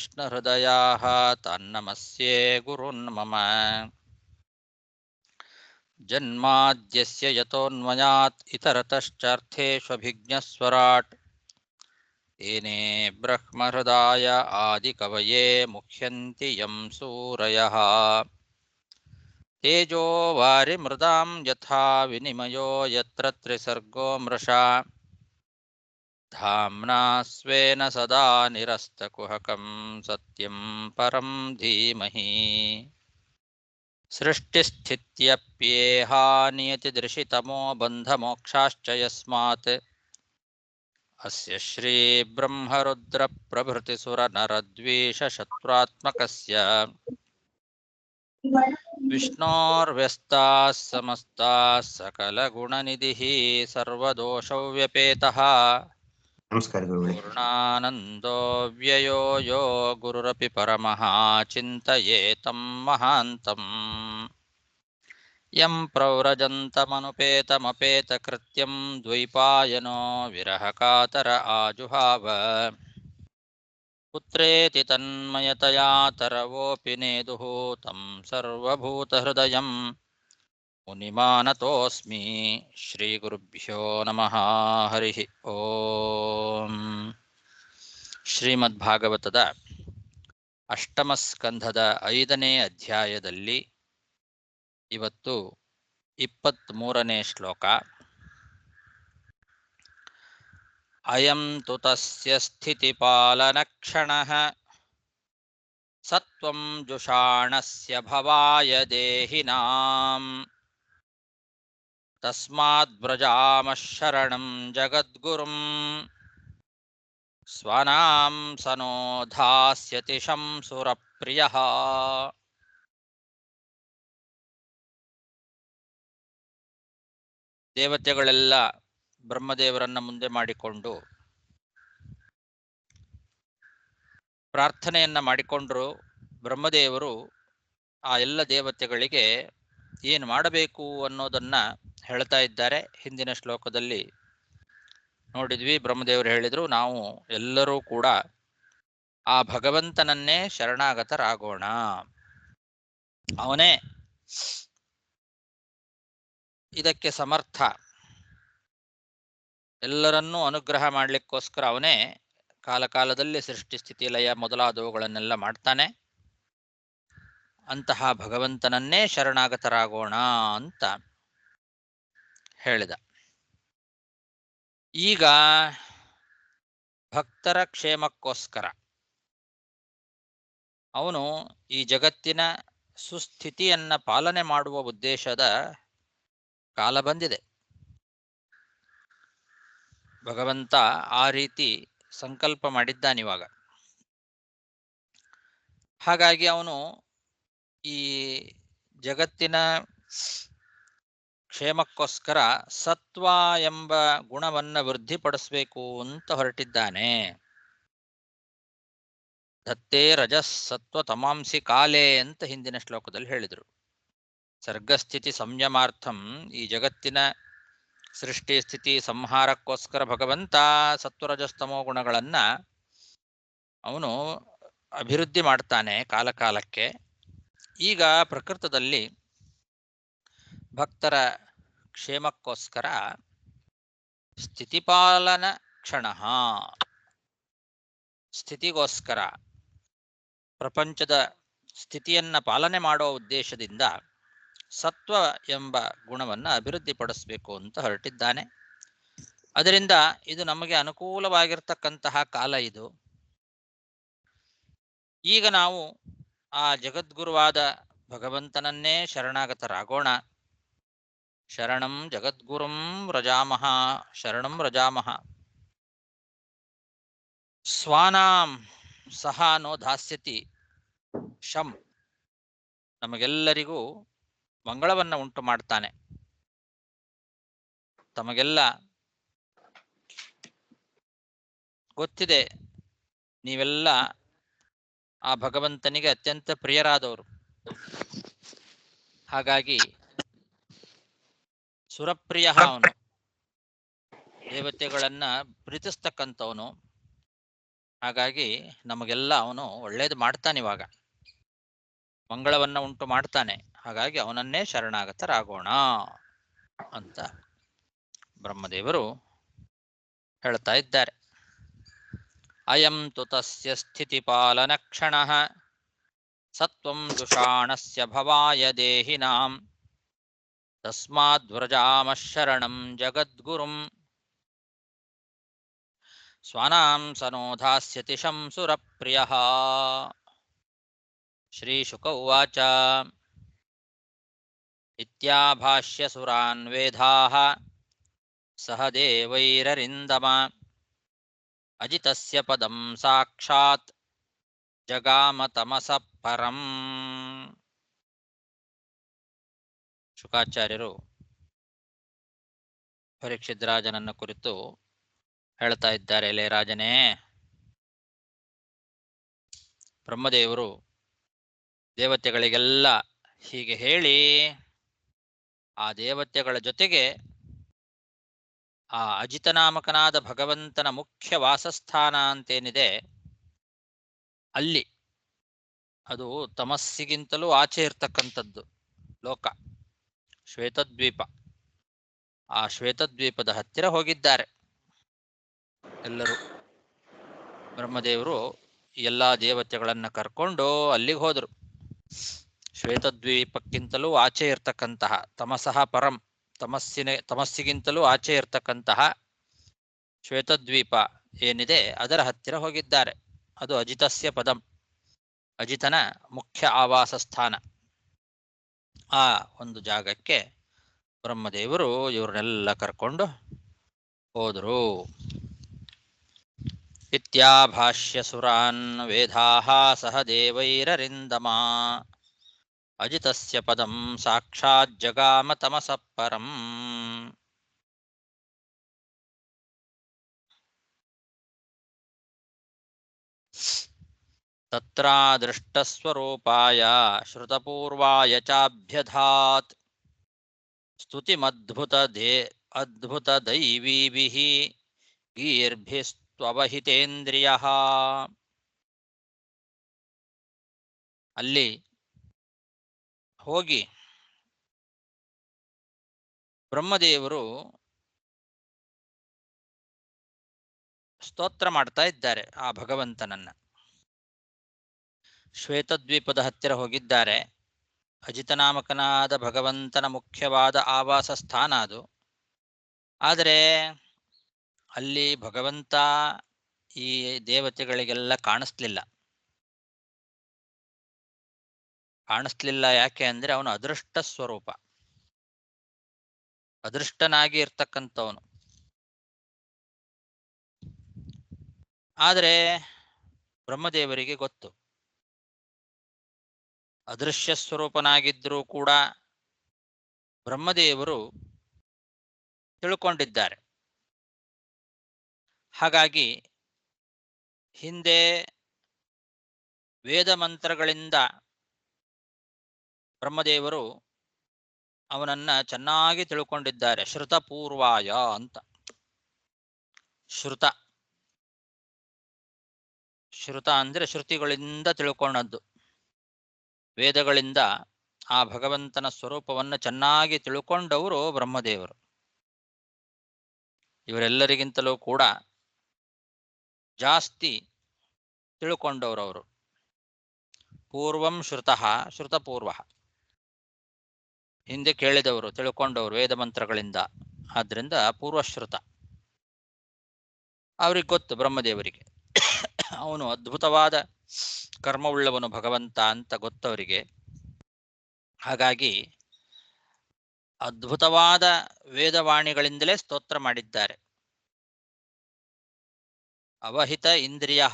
ವಿಷ್ಣುಹೃದಯಾಃ ತನ್ನಮಸ್ಯೆ ಗುರುನ್ ಮಮ ಜನ್ಮಾದ್ಯಸ್ಯ ಯತೋನ್ಮಯಾತ್ ಇತರತಶ್ಚಾರ್ಥೇಷ್ವಭಿಜ್ಞಸ್ವರಾಟ್ ತೇನೇ ಬ್ರಹ್ಮಹೃದಾಯ ಆದಿಕವಯೇ ಮುಹ್ಯಂತಿ ಯಂ ಸೂರಯಃ ತೇಜೋ ವಾರಿಮೃದಾಂ ಯಥಾ ವಿನಿಮಯೋ ಯತ್ರ ತ್ರಿಸರ್ಗೋ ಮೃಷಾ ಧಾಮ್ನಾ ಸ್ವೇನ ಸದಾ ನಿರಸ್ತಕುಹಕಂ ಸತ್ಯಂ ಪರಂ ಧೀಮಹಿ ಸೃಷ್ಟಿಸ್ಥಿತ್ಯಪ್ಯೇಹಾ ನಿಯತಿದೃಶಿತಮೋ ಬಂಧಮೋಕ್ಷಾಶ್ಚ ಯಸ್ಮಾತ್ ಅಸ್ಯ ಶ್ರೀ ಬ್ರಹ್ಮರುದ್ರ ಪ್ರಭೃತಿಸುರ ನರದ್ವೇಷ ಶತ್ರುತ್ಮಕಸ್ಯ ವಿಷ್ಣೋರ್ವ್ಯಸ್ತಾಃ ಸಮಸ್ತಾಃ ಸಕಲಗುಣನಿಧಿಃ ಸರ್ವದೋಷವ್ಯಪೇತಃ ನಮಸ್ಕಾರ ಗುರುಗಳೇ. ಪೂರ್ಣಾನಂದೋ ವ್ಯಯೋ ಯೋ ಗುರುರಪಿ ಪರಮಃ ಚಿಂತಯೇತಂ ಮಹಾಂತಂ ಯಂ ಪ್ರವ್ರಜन्तಮನುಪೇತಮಪೇತಕೃತ್ಯಂ ದ್ವೈಪಾಯನೋ ವಿರಹಕಾತರ ಆಜುಹಾವ ಪುತ್ರೇತಿ ತನ್ಮಯತಯಾ ತರವೋಪಿ ನೇದುಃ तं ಸರ್ವಭೂತಹೃದಯಂ ಮುನಿಮಾನತೋಸ್ಮಿ. ಶ್ರೀಗುರುಭ್ಯೋ ನಮಃ. ಹರಿ ಓಂ. ಶ್ರೀಮದ್ಭಾಗವತದ ಅಷ್ಟಮ ಸ್ಕಂಧದ 5ನೇ ಅಧ್ಯಾಯದಲ್ಲಿ ಇವತ್ತು 23ನೇ ಶ್ಲೋಕ. ಅಯಂ ತು ತಸ್ಯ ಸ್ಥಿತಿಪಾಲನಕ್ಷಣಃ ಸತ್ವಂ ಜುಷಾಣಸ್ಯ ಭವಾಯ ದೇಹಿನಾಂ ತಸ್ಮಾದ್ ವ್ರಜಾಮಃ ಶರಣಂ ಜಗದ್ಗುರುಂ ಸ್ವನಾಂ ಸನೋ ಧಾಸ್ಯತಿ ಶಂಸುರಪ್ರಿಯಃ. ದೇವತೆಗಳೆಲ್ಲ ಬ್ರಹ್ಮದೇವರನ್ನ ಮುಂದೆ ಮಾಡಿಕೊಂಡು ಪ್ರಾರ್ಥನೆಯನ್ನ ಮಾಡಿಕೊಂಡರು. ಬ್ರಹ್ಮದೇವರು ಆ ಎಲ್ಲ ದೇವತೆಗಳಿಗೆ ಏನು ಮಾಡಬೇಕು ಅನ್ನೋದನ್ನ ಹೇಳ್ತಾ ಇದ್ದಾರೆ. ಹಿಂದಿನ ಶ್ಲೋಕದಲ್ಲಿ ನೋಡಿದ್ವಿ, ಬ್ರಹ್ಮದೇವರು ಹೇಳಿದ್ರು, ನಾವು ಎಲ್ಲರೂ ಕೂಡ ಆ ಭಗವಂತನನ್ನೇ ಶರಣಾಗತರಾಗೋಣ, ಅವನೇ ಇದಕ್ಕೆ ಸಮರ್ಥ, ಎಲ್ಲರನ್ನೂ ಅನುಗ್ರಹ ಮಾಡಲಿಕ್ಕೋಸ್ಕರ ಅವನೇ ಕಾಲಕಾಲದಲ್ಲಿ ಸೃಷ್ಟಿ ಸ್ಥಿತಿ ಲಯ ಮೊದಲಾದವುಗಳನ್ನೆಲ್ಲ ಮಾಡ್ತಾನೆ. ಅಂತಹ ಭಗವಂತನನ್ನೇ ಶರಣಾಗತರಾಗೋಣ ಅಂತ ಹೇಳಿದ. ಈಗ ಭಕ್ತರ ಕ್ಷೇಮಕ್ಕೋಸ್ಕರ ಅವನು ಈ ಜಗತ್ತಿನ ಸುಸ್ಥಿತಿಯನ್ನ ಪಾಲನೆ ಮಾಡುವ ಉದ್ದೇಶದ ಕಾಲ ಬಂದಿದೆ. ಭಗವಂತ ಆ ರೀತಿ ಸಂಕಲ್ಪ ಮಾಡಿದ್ದಾನಿವಾಗ. ಹಾಗಾಗಿ ಅವನು ಈ ಜಗತ್ತಿನ ಕ್ಷೇಮಕ್ಕೋಸ್ಕರ ಸತ್ವ ಎಂಬ ಗುಣವನ್ನ ವೃದ್ಧಿಪಡಿಸಬೇಕು ಅಂತ ಹೊರಟಿದ್ದಾನೆ. ದತ್ತೇ ರಜಸ್ ಸತ್ವ ತಮಾಂಸಿ ಕಾಲೇ ಅಂತ ಹಿಂದಿನ ಶ್ಲೋಕದಲ್ಲಿ ಹೇಳಿದರು. ಸರ್ಗಸ್ಥಿತಿ ಸಂಯಮಾರ್ಥಂ, ಈ ಜಗತ್ತಿನ ಸೃಷ್ಟಿ ಸ್ಥಿತಿ ಸಂಹಾರಕ್ಕೋಸ್ಕರ ಭಗವಂತ ಸತ್ವರಜಸ್ತಮೋ ಗುಣಗಳನ್ನ ಅವನು ಅಭಿವೃದ್ಧಿ ಮಾಡ್ತಾನೆ ಕಾಲಕಾಲಕ್ಕೆ. ಈಗ ಪ್ರಕೃತದಲ್ಲಿ ಭಕ್ತರ ಕ್ಷೇಮಕ್ಕೋಸ್ಕರ ಸ್ಥಿತಿಪಾಲನ ಕ್ಷಣ, ಸ್ಥಿತಿಗೋಸ್ಕರ ಪ್ರಪಂಚದ ಸ್ಥಿತಿಯನ್ನ ಪಾಲನೆ ಮಾಡೋ ಉದ್ದೇಶದಿಂದ ಸತ್ವ ಎಂಬ ಗುಣವನ್ನು ಅಭಿವೃದ್ಧಿಪಡಿಸಬೇಕು ಅಂತ ಹೊರಟಿದ್ದಾನೆ. ಅದರಿಂದ ಇದು ನಮಗೆ ಅನುಕೂಲವಾಗಿರ್ತಕ್ಕಂತಹ ಕಾಲ ಇದು. ಈಗ ನಾವು ಆ ಜಗದ್ಗುರುವಾದ ಭಗವಂತನನ್ನೇ ಶರಣಾಗತರಾಗೋಣ. ಶರಣಂ ಜಗದ್ಗುರುಂ ವ್ರಜಾಮಃ, ಶರಣಂ ವ್ರಜಾಮಃ. ಸ್ವಾನಾಂ ಸಹ ನೋ ಧಾಸ್ಯತಿ ಶಂ, ನಮಗೆಲ್ಲರಿಗೂ ಮಂಗಳವನ್ನ ಉಂಟು ಮಾಡ್ತಾನೆ. ತಮಗೆಲ್ಲ ಗೊತ್ತಿದೆ, ನೀವೆಲ್ಲ ಆ ಭಗವಂತನಿಗೆ ಅತ್ಯಂತ ಪ್ರಿಯರಾದವರು. ಹಾಗಾಗಿ ಸುರಪ್ರಿಯ ಅವನು, ದೇವತೆಗಳನ್ನ ಪ್ರೀತಿಸ್ತಕ್ಕಂಥವನು. ಹಾಗಾಗಿ ನಮಗೆಲ್ಲ ಅವನು ಒಳ್ಳೇದು ಮಾಡ್ತಾನಿವಾಗ, ಮಂಗಳವನ್ನ ಉಂಟು ಮಾಡ್ತಾನೆ. ಹಾಗಾಗಿ ಅವನನ್ನೇ ಶರಣಾಗತರಾಗೋಣ ಅಂತ ಬ್ರಹ್ಮದೇವರು ಹೇಳ್ತಾ ಇದ್ದಾರೆ. ಅಯಂ ತು ತಸ್ಯ ಸ್ಥಿತಿಪಾಲನ ಕ್ಷಣಃ ಸತ್ವಂ ದುಷಾಣಸ್ಯ ಭವಾಯ ದೇಹಿನಾಂ ತಸ್ಮಾದ್ವ್ರಜಾಮಃ ಶರಣಂ ಜಗದ್ಗುರುಂ ಸ್ವಾನಾಂ ಸನೋಧಾಸ್ಯತಿ ಶಂಸುರಪ್ರಿಯಃ. ಶ್ರೀಶುಕ ಉವಾಚ ಇತ್ಯಾಭಾಷ್ಯ ಸುರಾನ್ ವೇದಾಃ ಸಹ ದೇವೈರರಿಂದಮ ಅಜಿತಸ್ಯ ಪದಂ ಸಾಕ್ಷಾತ್ ಜಗಾಮ ತಮಸಃ ಪರಂ. ಶುಕಾಚಾರ್ಯರು ಪರೀಕ್ಷಿದ್ರಾಜನನ್ನ ಕುರಿತು ಹೇಳ್ತಾ ಇದ್ದಾರೆ, ಎಲೆ ರಾಜನೇ, ಬ್ರಹ್ಮದೇವರು ದೇವತೆಗಳಿಗೆಲ್ಲ ಹೀಗೆ ಹೇಳಿ ಆ ದೇವತೆಗಳ ಜೊತೆಗೆ ಆ ಅಜಿತನಾಮಕನಾದ ಭಗವಂತನ ಮುಖ್ಯ ವಾಸಸ್ಥಾನ ಅಂತೇನಿದೆ ಅಲ್ಲಿ, ಅದು ತಮಸ್ಸಿಗಿಂತಲೂ ಆಚೆ ಇರ್ತಕ್ಕಂಥದ್ದು ಲೋಕ, ಶ್ವೇತದ್ವೀಪ. ಆ ಶ್ವೇತದ್ವೀಪದ ಹತ್ತಿರ ಹೋಗಿದ್ದಾರೆ ಎಲ್ಲರೂ. ಬ್ರಹ್ಮದೇವರು ಎಲ್ಲ ದೇವತೆಗಳನ್ನ ಕರ್ಕೊಂಡು ಅಲ್ಲಿಗೆ ಹೋದರು. ಶ್ವೇತದ್ವೀಪಕ್ಕಿಂತಲೂ ಆಚೆ ಇರ್ತಕ್ಕಂತಹ ತಮಸಃ ಪರಂ, ತಮಸ್ಸಿಗಿಂತಲೂ ಆಚೆ ಇರ್ತಕ್ಕಂತಹ ಶ್ವೇತದ್ವೀಪ ಏನಿದೆ ಅದರ ಹತ್ತಿರ ಹೋಗಿದ್ದಾರೆ. ಅದು ಅಜಿತಸ್ಯ ಪದಂ, ಅಜಿತನ ಮುಖ್ಯ ಆವಾಸ ಸ್ಥಾನ. ಆ ಒಂದು ಜಾಗಕ್ಕೆ ಬ್ರಹ್ಮದೇವರು ಇವ್ರನ್ನೆಲ್ಲ ಕರ್ಕೊಂಡು ಹೋದರು. ಇತ್ಯಾಭಾಷ್ಯ ಸುರಾನ್ ವೇದಾಃ ಸಹ ದೇವೈರರಿಂದಮ ಅಜಿತಸ್ಯ ಪದಂ ಸಾಕ್ಷಾತ್ ಜಗಾಮ ತಮಸಃ ಪರಂ. ತತ್ರಾದೃಷ್ಟಸ್ವರೂಪಾಯ ಶ್ರುತಪೂರ್ವಾಯ ಚಾಭ್ಯಧಾತ್ ಅದ್ಭುತ ದೈವೀಭಿಃ ಗೀರ್ಭಿಸ್ತ್ವವಹಿತೇಂದ್ರಿಯಃ. ಅಲ್ಲಿ ಹೋಗಿ ಬ್ರಹ್ಮದೇವರು ಸ್ತೋತ್ರ ಮಾಡ್ತಾ ಇದ್ದಾರೆ ಆ ಭಗವಂತನನ್ನ. ಶ್ವೇತದ್ವೀಪದ ಹತ್ತಿರ ಹೋಗಿದ್ದಾರೆ. ಅಜಿತನಾಮಕನಾದ ಭಗವಂತನ ಮುಖ್ಯವಾದ ಆವಾಸ ಸ್ಥಾನ ಅದು. ಆದರೆ ಅಲ್ಲಿ ಭಗವಂತ ಈ ದೇವತೆಗಳಿಗೆಲ್ಲ ಕಾಣಿಸ್ಲಿಲ್ಲ. ಯಾಕೆ ಅಂದ್ರೆ ಅವನು ಅದೃಷ್ಟ ಸ್ವರೂಪ, ಅದೃಷ್ಟನಾಗಿ ಇರ್ತಕ್ಕಂಥವನು. ಆದರೆ ಬ್ರಹ್ಮದೇವರಿಗೆ ಗೊತ್ತು, ಅದೃಶ್ಯ ಸ್ವರೂಪನಾಗಿದ್ದರೂ ಕೂಡ ಬ್ರಹ್ಮದೇವರು ತಿಳ್ಕೊಂಡಿದ್ದಾರೆ. ಹಾಗಾಗಿ ಹಿಂದೆ ವೇದ ಮಂತ್ರಗಳಿಂದ ಬ್ರಹ್ಮದೇವರು ಅವನನ್ನ ಚೆನ್ನಾಗಿ ತಿಳ್ಕೊಂಡಿದ್ದಾರೆ. ಶ್ರುತಪೂರ್ವಾಯ ಅಂತ. ಶ್ರುತ ಅಂದ್ರೆ ಶ್ರುತಿಗಳಿಂದ ತಿಳ್ಕೊಂಡದ್ದು. ವೇದಗಳಿಂದ ಆ ಭಗವಂತನ ಸ್ವರೂಪವನ್ನು ಚೆನ್ನಾಗಿ ತಿಳ್ಕೊಂಡವರು ಬ್ರಹ್ಮದೇವರು. ಇವರೆಲ್ಲರಿಗಿಂತಲೂ ಕೂಡ ಜಾಸ್ತಿ ತಿಳ್ಕೊಂಡವರವರು. ಪೂರ್ವಂ ಶ್ರುತಃ ಶ್ರುತಪೂರ್ವ, ಹಿಂದೆ ಕೇಳಿದವರು, ತಿಳ್ಕೊಂಡವರು ವೇದ ಮಂತ್ರಗಳಿಂದ. ಆದ್ರಿಂದ ಪೂರ್ವಶ್ರುತ. ಅವ್ರಿಗೆ ಗೊತ್ತು ಬ್ರಹ್ಮದೇವರಿಗೆ ಅವನು ಅದ್ಭುತವಾದ ಕರ್ಮವುಳ್ಳವನು ಭಗವಂತ ಅಂತ ಗೊತ್ತವರಿಗೆ. ಹಾಗಾಗಿ ಅದ್ಭುತವಾದ ವೇದವಾಣಿಗಳಿಂದಲೇ ಸ್ತೋತ್ರ ಮಾಡಿದ್ದಾರೆ. ಅವಹಿತ ಇಂದ್ರಿಯ,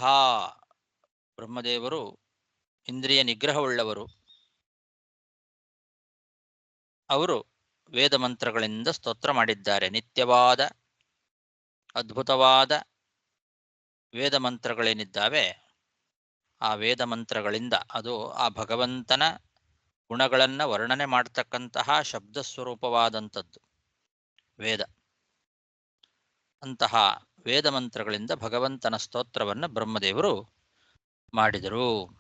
ಬ್ರಹ್ಮದೇವರು ಇಂದ್ರಿಯ ನಿಗ್ರಹವುಳ್ಳವರು. ಅವರು ವೇದ ಮಂತ್ರಗಳಿಂದ ಸ್ತೋತ್ರ ಮಾಡಿದ್ದಾರೆ. ನಿತ್ಯವಾದ ಅದ್ಭುತವಾದ ವೇದ ಮಂತ್ರಗಳೇನಿದ್ದಾವೆ ಆ ವೇದ ಮಂತ್ರಗಳಿಂದ, ಅದು ಆ ಭಗವಂತನ ಗುಣಗಳನ್ನು ವರ್ಣನೆ ಮಾಡ್ತಕ್ಕಂತಹ ಶಬ್ದ ಸ್ವರೂಪವಾದಂಥದ್ದು ವೇದ. ಅಂತಹ ವೇದ ಮಂತ್ರಗಳಿಂದ ಭಗವಂತನ ಸ್ತೋತ್ರವನ್ನು ಬ್ರಹ್ಮದೇವರು ಮಾಡಿದರು.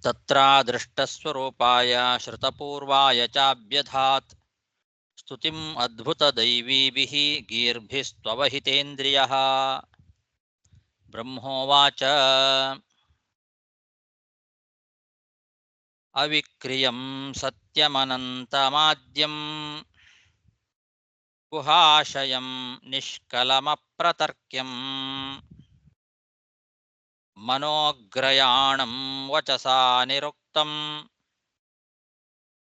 ತತ್ರಾದೃಷ್ಟಸ್ವರೂಪಾಯ ಶ್ರುತಪೂರ್ವಾಯ ಚಾಭ್ಯಧಾತ್ ಸ್ತುತಿಂ ಅದ್ಭುತ ದೈವೀಭಿಃ ಗೀರ್ಭಿಸ್ತ್ವವಹಿತೇಂದ್ರಿಯಃ. ಬ್ರಹ್ಮೋವಾಚ ಅವಿಕ್ರಿಯಂ ಸತ್ಯಮನಂತಮಾದ್ಯಂ ಗುಹಾಶಯಂ ನಿಷ್ಕಲಮಪ್ರತರ್ಕ್ಯಂ ಮನೋಗ್ರಯಾಣಂ ವಚಸಾ ನಿರುಕ್ತಂ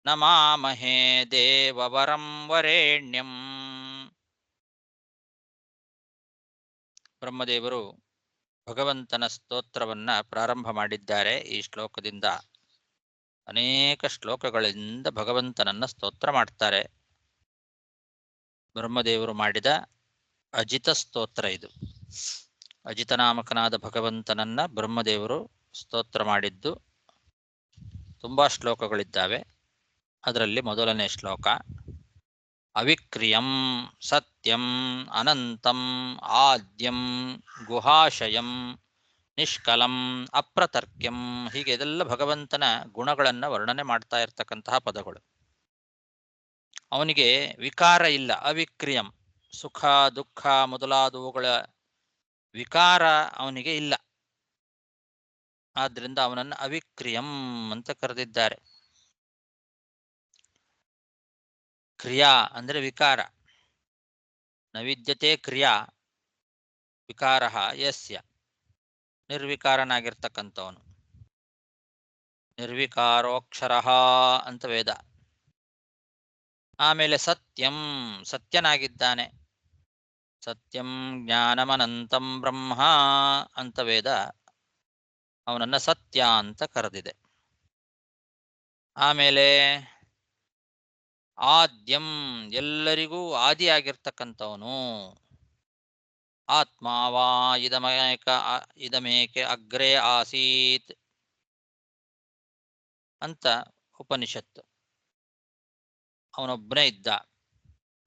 ನಮಾಮಹೇ ದೇವವರಂ ವರೇಣ್ಯಂ. ಬ್ರಹ್ಮದೇವರು ಭಗವಂತನ ಸ್ತೋತ್ರವನ್ನ ಪ್ರಾರಂಭ ಮಾಡಿದ್ದಾರೆ. ಈ ಶ್ಲೋಕದಿಂದ ಅನೇಕ ಶ್ಲೋಕಗಳಿಂದ ಭಗವಂತನನ್ನ ಸ್ತೋತ್ರ ಮಾಡ್ತಾರೆ. ಬ್ರಹ್ಮದೇವರು ಮಾಡಿದ ಅಜಿತ ಸ್ತೋತ್ರ ಇದು. ಅಜಿತನಾಮಕನಾದ ಭಗವಂತನನ್ನ ಬ್ರಹ್ಮದೇವರು ಸ್ತೋತ್ರ ಮಾಡಿದ್ದು ತುಂಬಾ ಶ್ಲೋಕಗಳಿದ್ದಾವೆ. ಅದರಲ್ಲಿ ಮೊದಲನೇ ಶ್ಲೋಕ ಅವಿಕ್ರಿಯಂ ಸತ್ಯಂ ಅನಂತಂ ಆದ್ಯಂ ಗುಹಾಶಯಂ ನಿಷ್ಕಲಂ ಅಪ್ರತರ್ಕ್ಯಂ. ಹೀಗೆ ಇದೆಲ್ಲ ಭಗವಂತನ ಗುಣಗಳನ್ನು ವರ್ಣನೆ ಮಾಡ್ತಾ ಇರ್ತಕ್ಕಂತಹ ಪದಗಳು. ಅವನಿಗೆ ವಿಕಾರ ಇಲ್ಲ. ಅವಿಕ್ರಿಯಂ, ಸುಖ ದುಃಖ ಮೊದಲಾದವುಗಳ ವಿಕಾರ ಅವನಿಗೆ ಇಲ್ಲ. ಆದ್ರಿಂದ ಅವನನ್ನು ಅವಿಕ್ರಿಯಂ ಅಂತ ಕರೆದಿದ್ದಾರೆ. ಕ್ರಿಯಾ ಅಂದ್ರೆ ವಿಕಾರ. ನವಿದ್ಯತೆ ಕ್ರಿಯಾ ವಿಕಾರ ಯಸ್ಯ, ನಿರ್ವಿಕಾರನಾಗಿರ್ತಕ್ಕಂಥವನು. ನಿರ್ವಿಕಾರೋಕ್ಷರ ಅಂತ ವೇದ. ಆಮೇಲೆ ಸತ್ಯಂ, ಸತ್ಯನಾಗಿದ್ದಾನೆ. ಸತ್ಯಂ ಜ್ಞಾನಮನಂತಂ ಬ್ರಹ್ಮ ಅಂತ ವೇದ ಅವನನ್ನ ಸತ್ಯ ಅಂತ ಕರೆದಿದೆ. ಆಮೇಲೆ ಆದ್ಯಂ, ಎಲ್ಲರಿಗೂ ಆದಿಯಾಗಿರ್ತಕ್ಕಂಥವನು. ಆತ್ಮಾವಾ ಇದಮೇಕೆ ಅಗ್ರೇ ಆಸೀತ್ ಅಂತ ಉಪನಿಷತ್ತು. ಅವನೊಬ್ಬನೇ ಇದ್ದ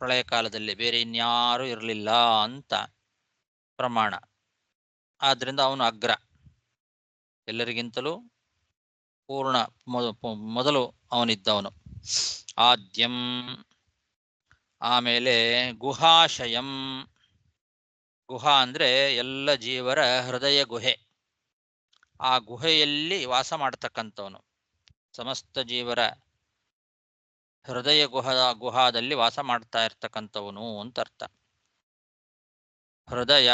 ಪ್ರಳಯ ಕಾಲದಲ್ಲಿ, ಬೇರೆ ಇನ್ಯಾರೂ ಇರಲಿಲ್ಲ ಅಂತ ಪ್ರಮಾಣ. ಆದ್ರಿಂದ ಅವನು ಅಗ್ರ, ಎಲ್ಲರಿಗಿಂತಲೂ ಪೂರ್ಣ ಮೊದಲು ಅವನಿದ್ದವನು. ಆದ್ಯಂ. ಆಮೇಲೆ ಗುಹಾಶಯಂ. ಗುಹಾ ಅಂದ್ರೆ ಎಲ್ಲ ಜೀವರ ಹೃದಯ ಗುಹೆ. ಆ ಗುಹೆಯಲ್ಲಿ ವಾಸ ಮಾಡ್ತಕ್ಕಂಥವನು. ಸಮಸ್ತ ಜೀವರ ಹೃದಯ ಗುಹಾದಲ್ಲಿ ವಾಸ ಮಾಡ್ತಾ ಇರ್ತಕ್ಕಂಥವನು ಅಂತ ಅರ್ಥ. ಹೃದಯ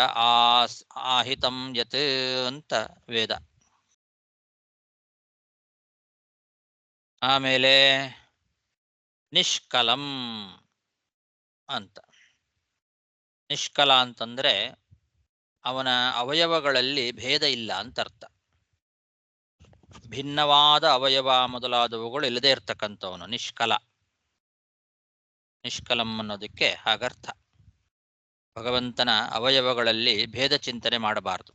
ಆಹಿತಂ ಯತ್ ಅಂತ ವೇದ. ಆಮೇಲೆ ನಿಷ್ಕಲಂ ಅಂತ. ನಿಷ್ಕಲ ಅಂತಂದ್ರೆ ಅವನ ಅವಯವಗಳಲ್ಲಿ ಭೇದ ಇಲ್ಲ ಅಂತ ಅರ್ಥ. ಭಿನ್ನವಾದ ಅವಯವ ಮೊದಲಾದವುಗಳು ಇಲ್ಲದೆ ಇರ್ತಕ್ಕಂಥವನು ನಿಷ್ಕಲ. ನಿಷ್ಕಲಂ ಅನ್ನೋದಕ್ಕೆ ಹಾಗರ್ಥ. ಭಗವಂತನ ಅವಯವಗಳಲ್ಲಿ ಭೇದ ಚಿಂತನೆ ಮಾಡಬಾರದು.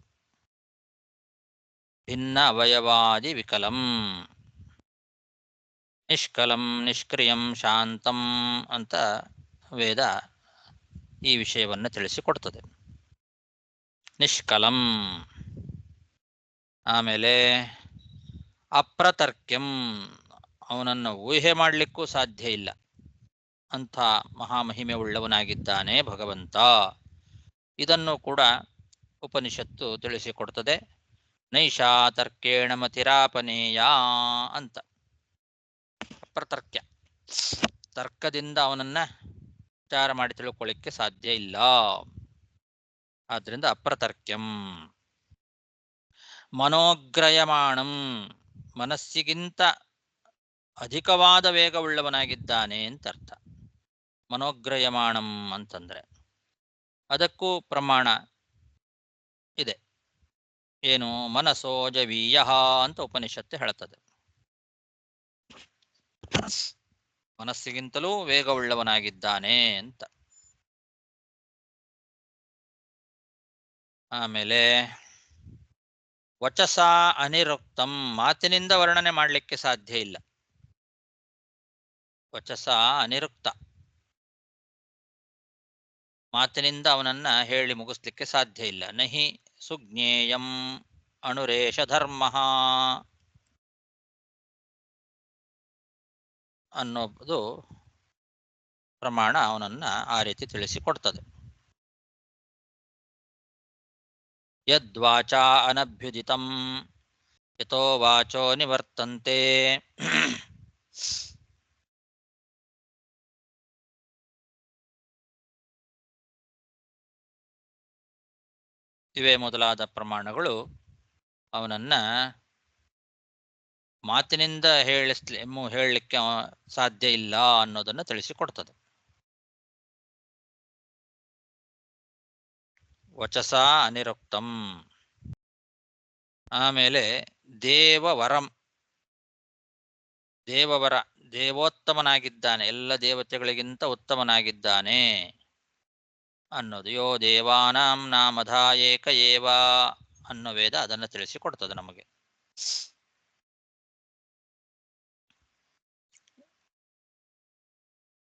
ಭಿನ್ನ ಅವಯವಾದಿ ವಿಕಲಂ. ನಿಷ್ಕಲಂ ನಿಷ್ಕ್ರಿಯಂ ಶಾಂತಂ ಅಂತ ವೇದ ಈ ವಿಷಯವನ್ನು ತಿಳಿಸಿಕೊಡ್ತದೆ. ನಿಷ್ಕಲಂ. ಆಮೇಲೆ ಅಪ್ರತರ್ಕ್ಯಂ, ಅವನನ್ನು ಊಹೆ ಮಾಡಲಿಕ್ಕೂ ಸಾಧ್ಯ ಇಲ್ಲ. ಅಂಥ ಮಹಾಮಹಿಮೆ ಉಳ್ಳವನಾಗಿದ್ದಾನೆ ಭಗವಂತ. ಇದನ್ನು ಕೂಡ ಉಪನಿಷತ್ತು ತಿಳಿಸಿಕೊಡ್ತದೆ. ನೈಷಾ ತರ್ಕೇಣ ಮತಿರಾಪನೇಯ ಅಂತ. ಅಪ್ರತರ್ಕ್ಯ, ತರ್ಕದಿಂದ ಅವನನ್ನ ವಿಚಾರ ಮಾಡಿ ತಿಳ್ಕೊಳ್ಳಿಕ್ಕೆ ಸಾಧ್ಯ ಇಲ್ಲ. ಆದ್ರಿಂದ ಅಪ್ರತರ್ಕ್ಯಂ. ಮನೋಗ್ರಯಮಾಣಂ, ಮನಸ್ಸಿಗಿಂತ ಅಧಿಕವಾದ ವೇಗವುಳ್ಳವನಾಗಿದ್ದಾನೆ ಅಂತ ಅರ್ಥ. ಮನೋಗ್ರಯಮಾಣಂ ಅಂತಂದ್ರೆ ಅದಕ್ಕೂ ಪ್ರಮಾಣ ಇದೆ. ಏನು? ಮನಸೋ ಜವೀಯ ಅಂತ ಉಪನಿಷತ್ತು ಹೇಳ್ತದೆ. ಮನಸ್ಸಿಗಿಂತಲೂ ವೇಗವುಳ್ಳವನಾಗಿದ್ದಾನೆ ಅಂತ. ಆಮೇಲೆ ವಚಸ ಅನಿರುಕ್ತಂ, ಮಾತಿನಿಂದ ವರ್ಣನೆ ಮಾಡಲಿಕ್ಕೆ ಸಾಧ್ಯ ಇಲ್ಲ. ವಚಸ ಅನಿರುಕ್ತ. ಮಾತಿನಿಂದ ಅವನನ್ನ ಹೇಳಿ ಮುಗಿಸ್ಲಿಕ್ಕೆ ಸಾಧ್ಯ ಇಲ್ಲ. ನಹಿ ಸುಜ್ಞೇಯಂ ಅಣುರೇಶ ಧರ್ಮ ಅನ್ನೋದು ಪ್ರಮಾಣ ಅವನನ್ನ ಆ ರೀತಿ ತಿಳಿಸಿಕೊಡ್ತದೆ. ಯದ್ವಾಚಾ ಅನಭ್ಯುದಿತಂ ಯತೋ ವಾಚೋ ನಿವರ್ತಂತೆ ಇವೇ ಮೊದಲಾದ ಪ್ರಮಾಣಗಳು ಅವನನ್ನ ಮಾತಿನಿಂದ ಹೇಳಲಿಕ್ಕೆ ಸಾಧ್ಯ ಇಲ್ಲ ಅನ್ನೋದನ್ನು ತಿಳಿಸಿಕೊಡ್ತದೆ. ವಚಸ ಅನಿರುಕ್ತಂ. ಆಮೇಲೆ ದೇವವರಂ, ದೇವವರ, ದೇವೋತ್ತಮನಾಗಿದ್ದಾನೆ, ಎಲ್ಲ ದೇವತೆಗಳಿಗಿಂತ ಉತ್ತಮನಾಗಿದ್ದಾನೆ ಅನ್ನೋದು. ಯೋ ದೇವಾನಾಂ ನಾಮಧ ಏಕ ಏವ ಅನ್ನೋ ವೇದ ಅದನ್ನು ತಿಳಿಸಿಕೊಡ್ತದೆ ನಮಗೆ.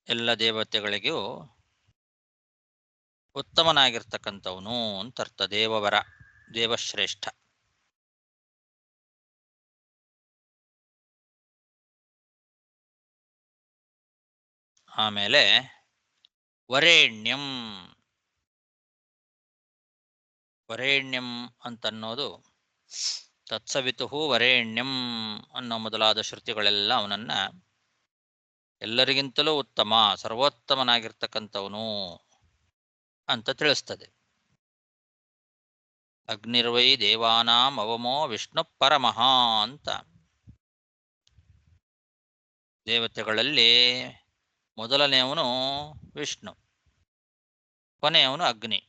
ಎಲ್ಲ ದೇವತೆಗಳಿಗೂ ಉತ್ತಮನಾಗಿರ್ತಕ್ಕಂಥವನು ಅಂತರ್ಥ. ದೇವವರ, ದೇವಶ್ರೇಷ್ಠ. ಆಮೇಲೆ ವರೇಣ್ಯಂ. ವರೇಣ್ಯಂ ಅಂತನ್ನೋದು ತತ್ಸವಿತುಹು ವರೇಣ್ಯಂ ಅನ್ನೋ ಮೊದಲಾದ ಶ್ರುತಿಗಳೆಲ್ಲ ಅವನನ್ನ ಎಲ್ಲರಿಗಿಂತಲೂ ಉತ್ತಮ, ಸರ್ವೋತ್ತಮನಾಗಿರ್ತಕ್ಕಂಥವನು ಅಂತ ತಿಳಿಸ್ತದೆ. ಅಗ್ನಿರ್ವೈ ದೇವಾನಾಂ ಅವಮೋ ವಿಷ್ಣು ಪರಮಃ ಅಂತ. ದೇವತೆಗಳಲ್ಲಿ ಮೊದಲನೆಯವನು ವಿಷ್ಣು, ಕೊನೆಯವನು ಅಗ್ನಿ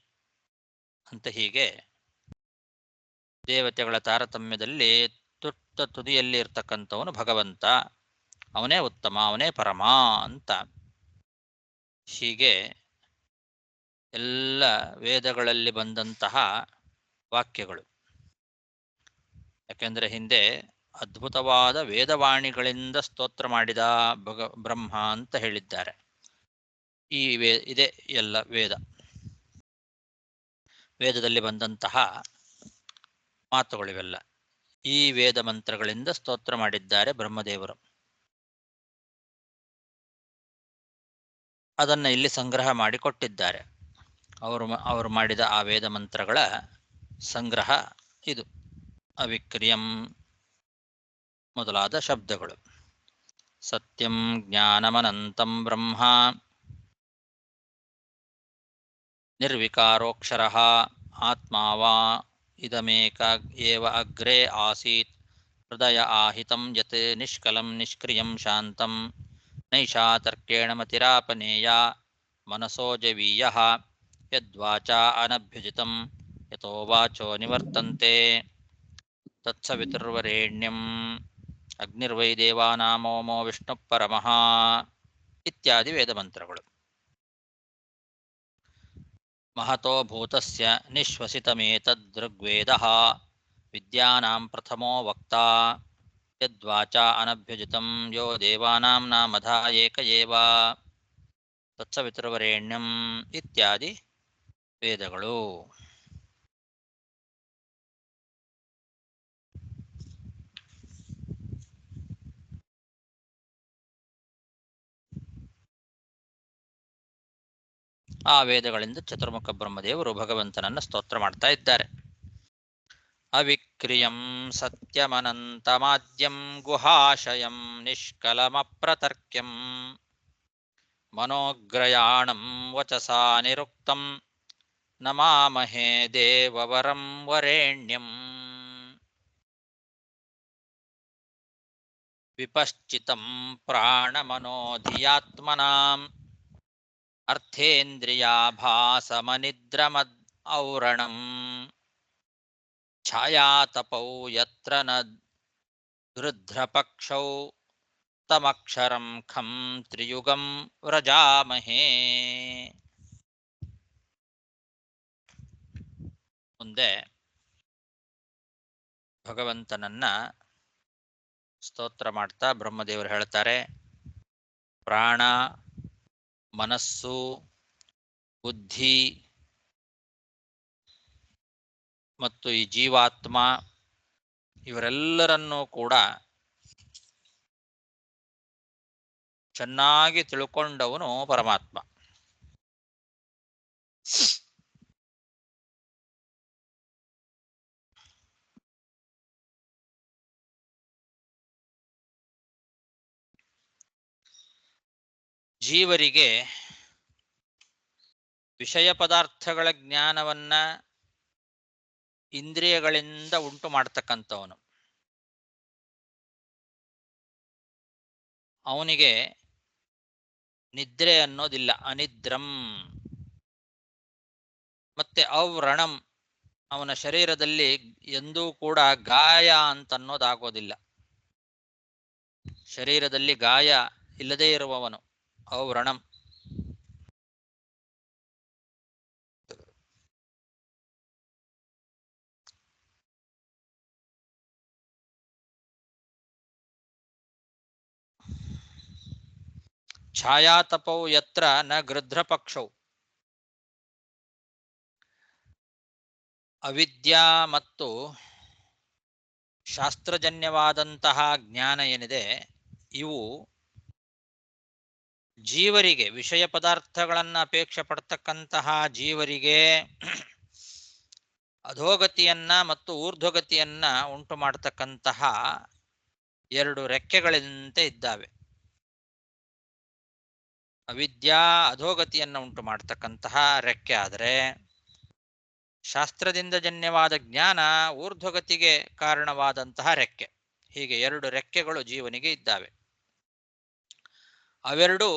ಅಂತ. ಹೀಗೆ ದೇವತೆಗಳ ತಾರತಮ್ಯದಲ್ಲಿ ತುಟ್ಟ ತುದಿಯಲ್ಲಿ ಇರ್ತಕ್ಕಂಥವನು ಭಗವಂತ. ಅವನೇ ಉತ್ತಮ, ಅವನೇ ಪರಮ ಅಂತ. ಹೀಗೆ ಎಲ್ಲ ವೇದಗಳಲ್ಲಿ ಬಂದಂತಹ ವಾಕ್ಯಗಳು. ಯಾಕೆಂದರೆ ಹಿಂದೆ ಅದ್ಭುತವಾದ ವೇದವಾಣಿಗಳಿಂದ ಸ್ತೋತ್ರ ಮಾಡಿದ ಬ್ರಹ್ಮ ಅಂತ ಹೇಳಿದ್ದಾರೆ. ಇದೇ ಎಲ್ಲ ವೇದದಲ್ಲಿ ಬಂದಂತಹ ಮಾತುಗಳಿವೆಲ್ಲ. ಈ ವೇದ ಮಂತ್ರಗಳಿಂದ ಸ್ತೋತ್ರ ಮಾಡಿದ್ದಾರೆ ಬ್ರಹ್ಮದೇವರು. ಅದನ್ನು ಇಲ್ಲಿ ಸಂಗ್ರಹ ಮಾಡಿ ಕೊಟ್ಟಿದ್ದಾರೆ. ಅವರು ಮಾಡಿದ ಆ ವೇದ ಮಂತ್ರಗಳ ಸಂಗ್ರಹ ಇದು. ಅವಿಕ್ರಿಯಂ ಮೊದಲಾದ ಶಬ್ದಗಳು. ಸತ್ಯಂ ಜ್ಞಾನಮನಂತಂ ಬ್ರಹ್ಮ ನಿರ್ವಿಕಾರೋಕ್ಷರಃ ಆತ್ಮಾ ವಾ ಇದಮೇಕ ಏವ ಅಗ್ರೆ ಆಸೀತ್ ಹೃದಯ ಆಹಿತಂ ಯತ್ ನಿಷ್ಕಲಂ ನಿಷ್ಕ್ರಿಯಂ ಶಾಂತಂ ನೈಷಾ ತರ್ಕೇಣ ಮತಿರಾಪನೇಯ ಮನಸೋಜವೀಯಃ ಯದ್ವಾಚಾ ಅನಭ್ಯುಜಿತಂ ಯತೋ ವಾಚೋ ನಿವರ್ತಂತೆ ತತ್ಸವಿತುರ್ವರೇಣ್ಯಂ ಅಗ್ನಿರ್ವೈ ದೇವಾನಾಮೋಮೋ ವಿಷ್ಣು ಪರಮಃ ಇತ್ಯಾದಿ ವೇದಮಂತ್ರಗಳು. ಮಹತೋ ಭೂತಸ್ಯ ನಿಶ್ವಸಿತಮೇತದೃಗ್ವೇದಃ ವಿದ್ಯಾನಾಂ ಪ್ರಥಮೋ ವಕ್ತಾ ಯದ್ವಾಚಾ ಅನಭ್ಯುಜಿತಂ ಯೋ ದೇವಾನಾಂ ನಾಮಧ ಏಕ ಏವ ತತ್ಸವಿತುರ್ವರೇಣ್ಯಂ ಇತ್ಯಾದಿ ವೇದಗಳು. ಆ ವೇದಗಳಿಂದ ಚತುರ್ಮುಖ ಬ್ರಹ್ಮದೇವರು ಭಗವಂತನನ್ನ ಸ್ತೋತ್ರ ಮಾಡ್ತಾ ಇದ್ದಾರೆ. ಅವಿಕ್ರಿಯಂ ಸತ್ಯಮನಂತಮಾದ್ಯಂ ಗುಹಾಶಯಂ ನಿಷ್ಕಲಮಪ್ರತರ್ಕ್ಯಂ ಮನೋಗ್ರಯಾಣಂ ವಚಸಾ ನಿರುಕ್ತಂ ನಮಾಮಹೇ ದೇವವರಂ ವರೇಣ್ಯಂ. ವಿಪಶ್ಚಿತಂ ಪ್ರಾಣಮನೋಧಿಯಾತ್ಮನಾಂ ಅರ್ಥೇಂದ್ರಿಯಾಭಾಸಮನಿದ್ರಮದ್ ಔರಣಂ ಛಾಯಾತಪೌ ಯತ್ರ ನ ಗೃಧ್ರಪಕ್ಷೌ ತಮಕ್ಷರಂ ಖಂ ತ್ರಿಯುಗಂ ವ್ರಜಾಮಹೇ. ಮುಂದೆ ಭಗವಂತನನ್ನ ಸ್ತೋತ್ರ ಮಾಡ್ತಾ ಬ್ರಹ್ಮದೇವರು ಹೇಳ್ತಾರೆ, ಪ್ರಾಣ, ಮನಸ್ಸು, ಬುದ್ಧಿ ಮತ್ತು ಈ ಜೀವಾತ್ಮ ಇವರೆಲ್ಲರನ್ನೂ ಕೂಡ ಚೆನ್ನಾಗಿ ತಿಳ್ಕೊಂಡವನು ಪರಮಾತ್ಮ. ಜೀವರಿಗೆ ವಿಷಯ ಪದಾರ್ಥಗಳ ಜ್ಞಾನವನ್ನ ಇಂದ್ರಿಯಗಳಿಂದ ಉಂಟು ಮಾಡ್ತಕ್ಕಂಥವನು. ಅವನಿಗೆ ನಿದ್ರೆ ಅನ್ನೋದಿಲ್ಲ, ಅನಿದ್ರಂ. ಮತ್ತೆ ಅವ್ರಣಂ, ಅವನ ಶರೀರದಲ್ಲಿ ಎಂದೂ ಕೂಡ ಗಾಯ ಅಂತನ್ನೋದಾಗೋದಿಲ್ಲ. ಶರೀರದಲ್ಲಿ ಗಾಯ ಇಲ್ಲದೇ ಇರುವವನು ಅವ್ರಣಂ. ಛಾಯಾತಪೌ ಯತ್ರ ನ ಗೃಧ್ರಪಕ್ಷೌ. ಅವಿದ್ಯಾ ಮತ್ತು ಶಾಸ್ತ್ರಜನ್ಯವಾದಂತಹ ಜ್ಞಾನ ಏನಿದೆ, ಇವು ಜೀವರಿಗೆ, ವಿಷಯ ಪದಾರ್ಥಗಳನ್ನು ಅಪೇಕ್ಷೆ ಪಡ್ತಕ್ಕಂತಹ ಜೀವರಿಗೆ ಅಧೋಗತಿಯನ್ನ ಮತ್ತು ಊರ್ಧ್ವಗತಿಯನ್ನ ಉಂಟು ಮಾಡತಕ್ಕಂತಹ ಎರಡು ರೆಕ್ಕೆಗಳಂತೆ ಇದ್ದಾವೆ. ಅವಿದ್ಯಾ ಅಧೋಗತಿಯನ್ನು ಉಂಟು ಮಾಡತಕ್ಕಂತಹ ರೆಕ್ಕೆ ಆದರೆ, ಶಾಸ್ತ್ರದಿಂದ ಜನ್ಯವಾದ ಜ್ಞಾನ ಊರ್ಧ್ವಗತಿಗೆ ಕಾರಣವಾದಂತಹ ರೆಕ್ಕೆ. ಹೀಗೆ ಎರಡು ರೆಕ್ಕೆಗಳು ಜೀವನಿಗೆ ಇದ್ದಾವೆ. ಅವೆರಡು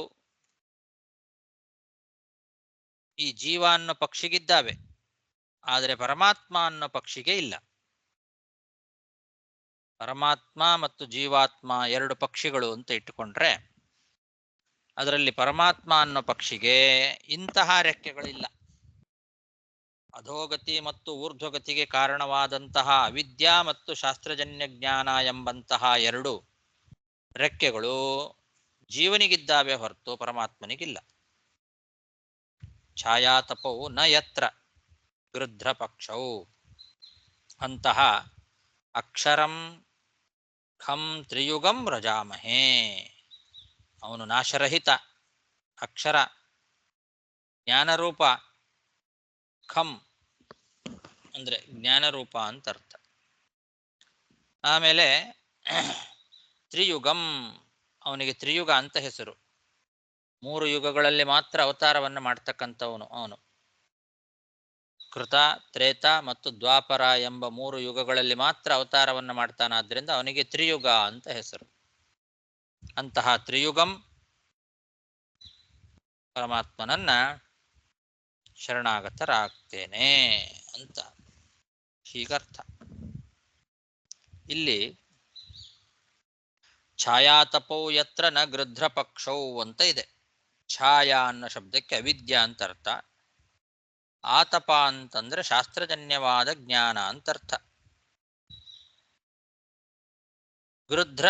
ಈ ಜೀವ ಅನ್ನೋ ಪಕ್ಷಿಗಿದ್ದಾವೆ, ಆದರೆ ಪರಮಾತ್ಮ ಅನ್ನೋ ಪಕ್ಷಿಗೆ ಇಲ್ಲ. ಪರಮಾತ್ಮ ಮತ್ತು ಜೀವಾತ್ಮ ಎರಡು ಪಕ್ಷಿಗಳು ಅಂತ ಇಟ್ಟುಕೊಂಡ್ರೆ, ಅದರಲ್ಲಿ ಪರಮಾತ್ಮ ಅನ್ನೋ ಪಕ್ಷಿಗೆ ಇಂತಹ ರೆಕ್ಕೆಗಳಿಲ್ಲ. ಅಧೋಗತಿ ಮತ್ತು ಊರ್ಧ್ವಗತಿಗೆ ಕಾರಣವಾದಂತಹ ಅವಿದ್ಯಾ ಮತ್ತು ಶಾಸ್ತ್ರಜನ್ಯ ಜ್ಞಾನ ಎಂಬಂತಹ ಎರಡು ರೆಕ್ಕೆಗಳು ಜೀವನಿಗಿದ್ದಾವೆ ಹೊರತು ಪರಮಾತ್ಮನಿಗಿಲ್ಲ. ಛಾಯಾತಪವು ನ ಯತ್ರ ಗೃಧ್ರಪಕ್ಷೌ. ಅಂತಹ ಅಕ್ಷರಂ ಖಂ ತ್ರಿಯುಗಂ ರಜಾಮಹೇ. ಅವನು ನಾಶರಹಿತ ಅಕ್ಷರ, ಜ್ಞಾನರೂಪ. ಖಂ ಅಂದ್ರೆ ಜ್ಞಾನರೂಪ ಅಂತ ಅರ್ಥ. ಆಮೇಲೆ ತ್ರಿಯುಗಂ, ಅವನಿಗೆ ತ್ರಿಯುಗ ಅಂತ ಹೆಸರು. ಮೂರು ಯುಗಗಳಲ್ಲಿ ಮಾತ್ರ ಅವತಾರವನ್ನು ಮಾಡ್ತಕ್ಕಂಥವನು ಅವನು. ಕೃತ, ತ್ರೇತ ಮತ್ತು ದ್ವಾಪರ ಎಂಬ ಮೂರು ಯುಗಗಳಲ್ಲಿ ಮಾತ್ರ ಅವತಾರವನ್ನು ಮಾಡ್ತಾನಾದ್ರಿಂದ ಅವನಿಗೆ ತ್ರಿಯುಗ ಅಂತ ಹೆಸರು. ಅಂತಹ ತ್ರಿಯುಗಂ ಪರಮಾತ್ಮನನ್ನ ಶರಣಾಗತರಾಗ್ತೇನೆ ಅಂತ ಹೀಗರ್ಥ. ಇಲ್ಲಿ ಛಾಯಾತಪೌ ಯತ್ರ ನ ಗೃಧ್ರಪಕ್ಷೌ ಅಂತ ಇದೆ. ಛಾಯಾ ಅನ್ನೋ ಶಬ್ದಕ್ಕೆ ಅವಿದ್ಯಾ ಅಂತ ಅರ್ಥ. ಆತಪ ಅಂತಂದ್ರೆ ಶಾಸ್ತ್ರಜನ್ಯವಾದ ಜ್ಞಾನ ಅಂತ ಅರ್ಥ. ಗೃಧ್ರ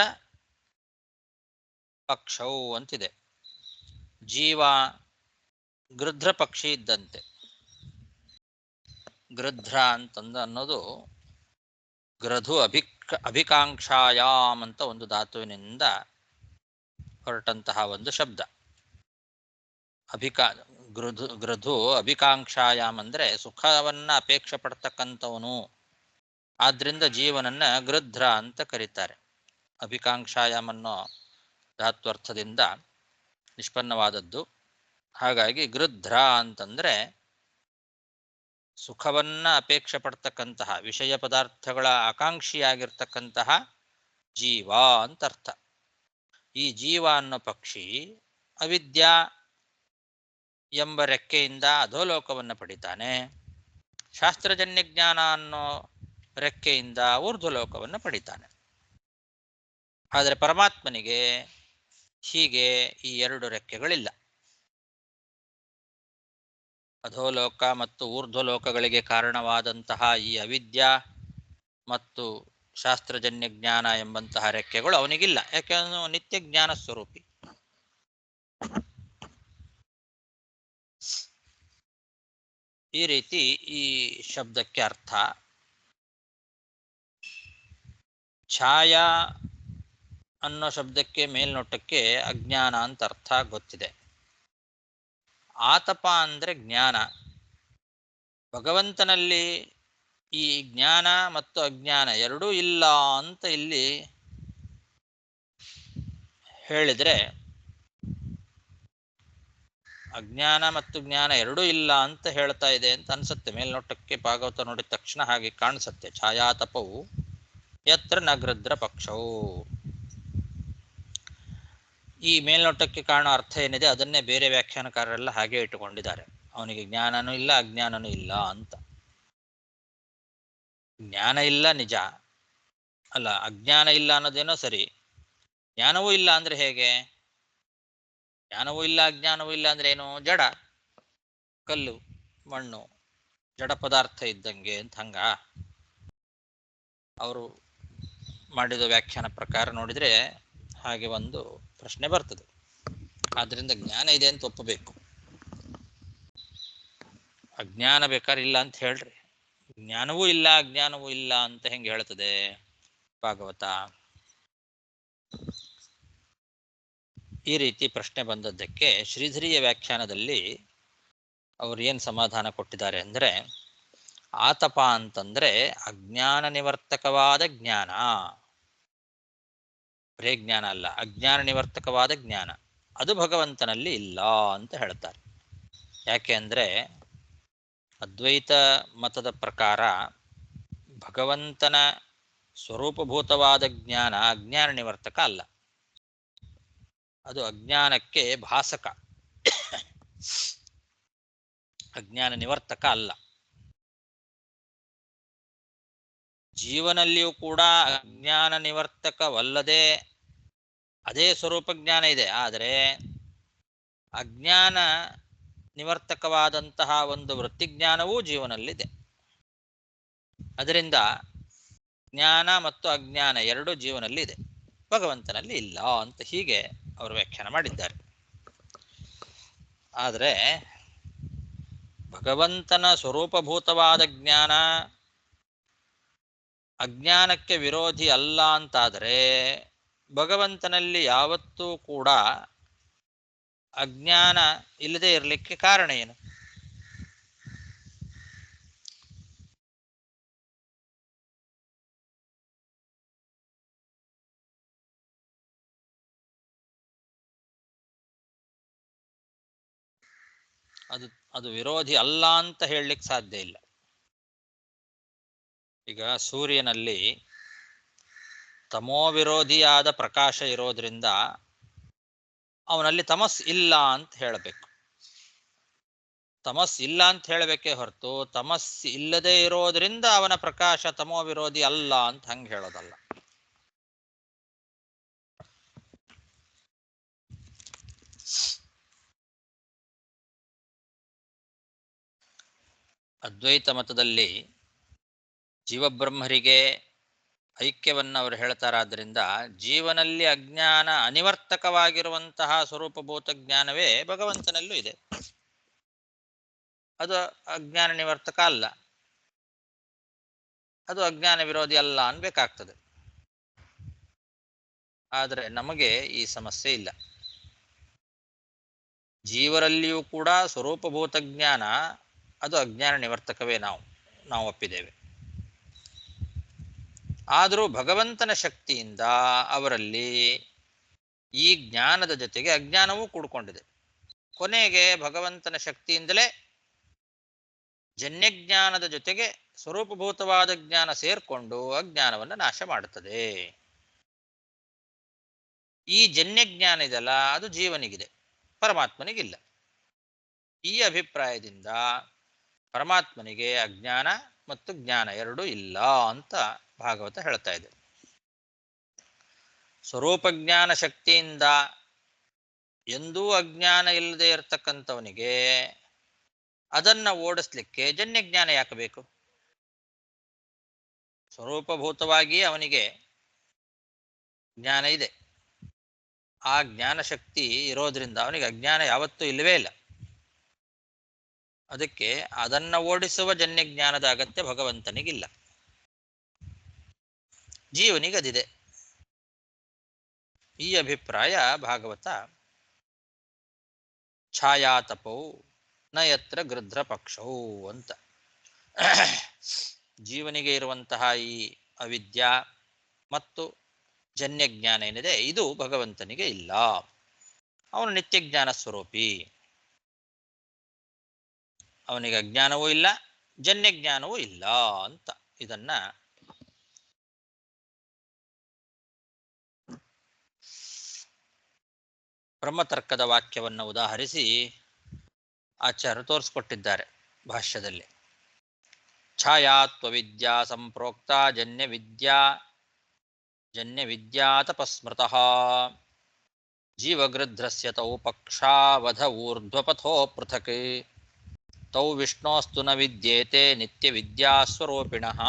ಪಕ್ಷೌ ಅಂತಿದೆ. ಜೀವ ಗೃಧ್ರ ಪಕ್ಷಿ ಇದ್ದಂತೆ. ಗೃಧ್ರ ಅಂತಂದು ಅನ್ನೋದು ಗ್ರಧು ಅಭಿಕಾಂಕ್ಷಾಯಾಮ್ ಅಂತ ಒಂದು ಧಾತುವಿನಿಂದ ಹೊರಟಂತಹ ಒಂದು ಶಬ್ದ. ಗ್ರಧು ಅಭಿಕಾಂಕ್ಷಾಯಾಮ್ ಅಂದ್ರೆ ಸುಖವನ್ನ ಅಪೇಕ್ಷೆ ಪಡ್ತಕ್ಕಂಥವನು. ಆದ್ರಿಂದ ಜೀವನನ್ನ ಗೃಧ್ರ ಅಂತ ಕರೀತಾರೆ. ಅಭಿಕಾಂಕ್ಷಾಯಾಮ್ ಅನ್ನೋ ಧಾತ್ವರ್ಥದಿಂದ ನಿಷ್ಪನ್ನವಾದದ್ದು. ಹಾಗಾಗಿ ಗೃಧ್ರ ಅಂತಂದ್ರೆ ಸುಖವನ್ನ ಅಪೇಕ್ಷೆ ಪಡ್ತಕ್ಕಂತಹ, ವಿಷಯ ಪದಾರ್ಥಗಳ ಆಕಾಂಕ್ಷಿಯಾಗಿರ್ತಕ್ಕಂತಹ ಜೀವ ಅಂತ ಅರ್ಥ. ಈ ಜೀವ ಅನ್ನೋ ಪಕ್ಷಿ ಅವಿದ್ಯಾ ಎಂಬ ರೆಕ್ಕೆಯಿಂದ ಅಧೋಲೋಕವನ್ನು ಪಡಿತಾನೆ. ಶಾಸ್ತ್ರಜನ್ಯ ಜ್ಞಾನ ಅನ್ನೋ ರೆಕ್ಕೆಯಿಂದ ಊರ್ಧ್ವಲೋಕವನ್ನು ಪಡಿತಾನೆ. ಆದರೆ ಪರಮಾತ್ಮನಿಗೆ ಹೀಗೆ ಈ ಎರಡು ರೆಕ್ಕೆಗಳಿಲ್ಲ. ಅಧೋಲೋಕ ಮತ್ತು ಊರ್ಧ್ವಲೋಕಗಳಿಗೆ ಕಾರಣವಾದಂತಹ ಈ ಅವಿದ್ಯಾ ಮತ್ತು ಶಾಸ್ತ್ರಜನ್ಯ ಜ್ಞಾನ ಎಂಬಂತಹ ರೆಕ್ಕೆಗಳು ಅವನಿಗಿಲ್ಲ. ಯಾಕೆಂದ್ರೆ ನಿತ್ಯ ಜ್ಞಾನ ಸ್ವರೂಪಿ. ಈ ರೀತಿ ಈ ಶಬ್ದಕ್ಕೆ ಅರ್ಥ. ಛಾಯಾ ಅನ್ನೋ ಶಬ್ದಕ್ಕೆ ಮೇಲ್ನೋಟಕ್ಕೆ ಅಜ್ಞಾನ ಅಂತ ಅರ್ಥ ಗೊತ್ತಿದೆ. ಆತಪ ಅಂದರೆ ಜ್ಞಾನ. ಭಗವಂತನಲ್ಲಿ ಈ ಜ್ಞಾನ ಮತ್ತು ಅಜ್ಞಾನ ಎರಡೂ ಇಲ್ಲ ಅಂತ ಇಲ್ಲಿ ಹೇಳಿದರೆ, ಅಜ್ಞಾನ ಮತ್ತು ಜ್ಞಾನ ಎರಡೂ ಇಲ್ಲ ಅಂತ ಹೇಳ್ತಾ ಇದೆ ಅಂತ ಅನ್ಸುತ್ತೆ. ಮೇಲ್ನೋಟಕ್ಕೆ ಭಾಗವತ ನೋಡಿದ ತಕ್ಷಣ ಹಾಗೆ ಕಾಣಿಸುತ್ತೆ. ಛಾಯಾತಪವು ಯತ್ರ ನಗೃದ್ರ ಪಕ್ಷವು. ಈ ಮೇಲ್ನೋಟಕ್ಕೆ ಕಾಣೋ ಅರ್ಥ ಏನಿದೆ ಅದನ್ನೇ ಬೇರೆ ವ್ಯಾಖ್ಯಾನಕಾರರೆಲ್ಲ ಹಾಗೆ ಇಟ್ಟುಕೊಂಡಿದ್ದಾರೆ. ಅವನಿಗೆ ಜ್ಞಾನನೂ ಇಲ್ಲ ಅಜ್ಞಾನನೂ ಇಲ್ಲ ಅಂತ. ಜ್ಞಾನ ಇಲ್ಲ ನಿಜ ಅಲ್ಲ, ಅಜ್ಞಾನ ಇಲ್ಲ ಅನ್ನೋದೇನೋ ಸರಿ. ಜ್ಞಾನವೂ ಇಲ್ಲ ಅಂದ್ರೆ ಹೇಗೆ? ಜ್ಞಾನವೂ ಇಲ್ಲ ಅಜ್ಞಾನವೂ ಇಲ್ಲ ಅಂದ್ರೆ ಏನು? ಜಡ, ಕಲ್ಲು, ಮಣ್ಣು, ಜಡ ಪದಾರ್ಥ ಇದ್ದಂಗೆ ಅಂತ ಹಂಗ ಅವರು ಮಾಡಿದ ವ್ಯಾಖ್ಯಾನ ಪ್ರಕಾರ ನೋಡಿದ್ರೆ ಹಾಗೆ ಒಂದು ಪ್ರಶ್ನೆ ಬರ್ತದೆ. ಆದ್ರಿಂದ ಜ್ಞಾನ ಇದೆ ಅಂತ ಒಪ್ಪಬೇಕು. ಅಜ್ಞಾನ ಬೇಕಾದ್ರೆ ಇಲ್ಲ ಅಂತ ಹೇಳ್ರಿ, ಜ್ಞಾನವೂ ಇಲ್ಲ ಅಜ್ಞಾನವೂ ಇಲ್ಲ ಅಂತ ಹೆಂಗೆ ಹೇಳ್ತದೆ ಭಾಗವತ? ಈ ರೀತಿ ಪ್ರಶ್ನೆ ಬಂದದ್ದಕ್ಕೆ ಶ್ರೀಧರಿಯ ವ್ಯಾಖ್ಯಾನದಲ್ಲಿ ಅವರು ಏನು ಸಮಾಧಾನ ಕೊಟ್ಟಿದ್ದಾರೆ ಅಂದರೆ, ಆತಪ ಅಂತಂದ್ರೆ ಅಜ್ಞಾನ ನಿವರ್ತಕವಾದ ಜ್ಞಾನ. ಬರೇ ಜ್ಞಾನ ಅಲ್ಲ, ಅಜ್ಞಾನ ನಿವರ್ತಕವಾದ ಜ್ಞಾನ. ಅದು ಭಗವಂತನಲ್ಲಿ ಇಲ್ಲ ಅಂತ ಹೇಳ್ತಾರೆ. ಯಾಕೆ ಅಂದರೆ ಅದ್ವೈತ ಮತದ ಪ್ರಕಾರ ಭಗವಂತನ ಸ್ವರೂಪಭೂತವಾದ ಜ್ಞಾನ ಅಜ್ಞಾನ ನಿವರ್ತಕ ಅಲ್ಲ, ಅದು ಅಜ್ಞಾನಕ್ಕೆ ಭಾಸಕ, ಅಜ್ಞಾನ ನಿವರ್ತಕ ಅಲ್ಲ. ಜೀವನಲ್ಲಿಯೂ ಕೂಡ ಅಜ್ಞಾನ ನಿವರ್ತಕವಲ್ಲದೆ ಅದೇ ಸ್ವರೂಪ ಜ್ಞಾನ ಇದೆ. ಆದರೆ ಅಜ್ಞಾನ ನಿವರ್ತಕವಾದಂತಹ ಒಂದು ವೃತ್ತಿಜ್ಞಾನವೂ ಜೀವನಲ್ಲಿದೆ. ಅದರಿಂದ ಜ್ಞಾನ ಮತ್ತು ಅಜ್ಞಾನ ಎರಡು ಜೀವನಲ್ಲಿ ಇದೆ, ಭಗವಂತನಲ್ಲಿ ಇಲ್ಲ ಅಂತ ಹೀಗೆ ಅವರು ವ್ಯಾಖ್ಯಾನ ಮಾಡಿದ್ದಾರೆ. ಆದರೆ ಭಗವಂತನ ಸ್ವರೂಪಭೂತವಾದ ಜ್ಞಾನ ಅಜ್ಞಾನಕ್ಕೆ ವಿರೋಧಿ ಅಲ್ಲ ಅಂತಾದರೆ ಭಗವಂತನಲ್ಲಿ ಯಾವತ್ತೂ ಕೂಡ ಅಜ್ಞಾನ ಇಲ್ಲದೆ ಇರಲಿಕ್ಕೆ ಕಾರಣ ಏನು? ಅದು ವಿರೋಧಿ ಅಲ್ಲ ಅಂತ ಹೇಳಲಿಕ್ಕೆ ಸಾಧ್ಯ ಇಲ್ಲ. ಈಗ ಸೂರ್ಯನಲ್ಲಿ ತಮೋ ವಿರೋಧಿಯಾದ ಪ್ರಕಾಶ ಇರೋದ್ರಿಂದ ಅವನಲ್ಲಿ ತಮಸ್ ಇಲ್ಲ ಅಂತ ಹೇಳಬೇಕು. ತಮಸ್ ಇಲ್ಲ ಅಂತ ಹೇಳಬೇಕೇ ಹೊರತು ತಮಸ್ ಇಲ್ಲದೆ ಇರೋದ್ರಿಂದ ಅವನ ಪ್ರಕಾಶ ತಮೋ ವಿರೋಧಿ ಅಲ್ಲ ಅಂತ ಹಂಗೆ ಹೇಳೋದಲ್ಲ. ಅದ್ವೈತ ಮತದಲ್ಲಿ ಜೀವಬ್ರಹ್ಮರಿಗೆ ಐಕ್ಯವನ್ನು ಅವರು ಹೇಳ್ತಾರಾದ್ರಿಂದ ಜೀವನಲ್ಲಿ ಅಜ್ಞಾನ ಅನಿವರ್ತಕವಾಗಿರುವಂತಹ ಸ್ವರೂಪಭೂತ ಜ್ಞಾನವೇ ಭಗವಂತನಲ್ಲೂ ಇದೆ. ಅದು ಅಜ್ಞಾನ ನಿವರ್ತಕ ಅಲ್ಲ, ಅದು ಅಜ್ಞಾನ ವಿರೋಧಿ ಅಲ್ಲ ಅನ್ಬೇಕಾಗ್ತದೆ. ಆದರೆ ನಮಗೆ ಈ ಸಮಸ್ಯೆ ಇಲ್ಲ. ಜೀವರಲ್ಲಿಯೂ ಕೂಡ ಸ್ವರೂಪಭೂತ ಜ್ಞಾನ ಅದು ಅಜ್ಞಾನ ನಿವರ್ತಕವೇ, ನಾವು ಒಪ್ಪಿದ್ದೇವೆ. ಆದರೂ ಭಗವಂತನ ಶಕ್ತಿಯಿಂದ ಅವರಲ್ಲಿ ಈ ಜ್ಞಾನದ ಜೊತೆಗೆ ಅಜ್ಞಾನವೂ ಕೂಡ್ಕೊಂಡಿದೆ. ಕೊನೆಗೆ ಭಗವಂತನ ಶಕ್ತಿಯಿಂದಲೇ ಜನ್ಯಜ್ಞಾನದ ಜೊತೆಗೆ ಸ್ವರೂಪಭೂತವಾದ ಜ್ಞಾನ ಸೇರ್ಕೊಂಡು ಅಜ್ಞಾನವನ್ನು ನಾಶ ಮಾಡುತ್ತದೆ. ಈ ಜನ್ಯಜ್ಞಾನ ಇದೆಲ್ಲ ಅದು ಜೀವನಿಗಿದೆ, ಪರಮಾತ್ಮನಿಗಿಲ್ಲ. ಈ ಅಭಿಪ್ರಾಯದಿಂದ ಪರಮಾತ್ಮನಿಗೆ ಅಜ್ಞಾನ ಮತ್ತು ಜ್ಞಾನ ಎರಡೂ ಇಲ್ಲ ಅಂತ ಭಾಗವತ ಹೇಳ್ತಾ ಇದೆ. ಸ್ವರೂಪಜ್ಞಾನ ಶಕ್ತಿಯಿಂದ ಎಂದೂ ಅಜ್ಞಾನ ಇಲ್ಲದೆ ಇರತಕ್ಕಂಥವನಿಗೆ ಅದನ್ನ ಓಡಿಸ್ಲಿಕ್ಕೆ ಜನ್ಯಜ್ಞಾನ ಯಾಕೆ ಬೇಕು? ಸ್ವರೂಪಭೂತವಾಗಿ ಅವನಿಗೆ ಜ್ಞಾನ ಇದೆ. ಆ ಜ್ಞಾನ ಶಕ್ತಿ ಇರೋದ್ರಿಂದ ಅವನಿಗೆ ಅಜ್ಞಾನ ಯಾವತ್ತೂ ಇಲ್ಲವೇ ಇಲ್ಲ. ಅದಕ್ಕೆ ಅದನ್ನ ಓಡಿಸುವ ಜನ್ಯ ಜ್ಞಾನದ ಅಗತ್ಯ ಭಗವಂತನಿಗಿಲ್ಲ, ಜೀವನಿಗದಿದೆ. ಈ ಅಭಿಪ್ರಾಯ ಭಾಗವತ ಛಾಯಾತಪೌ ನಯತ್ರ ಗೃಧ್ರ ಪಕ್ಷೌ ಅಂತ. ಜೀವನಿಗೆ ಇರುವಂತಹ ಈ ಅವಿದ್ಯಾ ಮತ್ತು ಜನ್ಯ ಜ್ಞಾನ ಏನಿದೆ ಇದು ಭಗವಂತನಿಗೆ ಇಲ್ಲ. ಅವನು ನಿತ್ಯ ಜ್ಞಾನ ಸ್ವರೂಪಿ, ಅವನಿಗೆ ಅಜ್ಞಾನವೂ ಇಲ್ಲ, ಜನ್ಯ ಜ್ಞಾನವೂ ಇಲ್ಲ ಅಂತ. ಇದನ್ನ ಬ್ರಹ್ಮತರ್ಕದ ವಾಕ್ಯವನ್ನು ಉದಾಹರಿಸಿ ಆಚಾರ್ಯರು ತೋರಿಸ್ಕೊಟ್ಟಿದ್ದಾರೆ ಭಾಷ್ಯದಲ್ಲಿ. ಛಾಯಾತ್ವ ವಿದ್ಯಾ ಸಂಪ್ರೋಕ್ತ ಜನ್ಯ ವಿದ್ಯಾ ತಪಸ್ಮೃತಃ ಜೀವಗೃಧ್ರಸ್ಯ ತೌ ಪಕ್ಷಾವಧ ಊರ್ಧ್ವಪಥೋ ಪೃಥಕ್ ತೌ ವಿಷ್ಣೋಸ್ತು ನ ವಿದ್ಯೇತೆ ನಿತ್ಯ ವಿದ್ಯಾಸ್ವರೂಪಿಣಃ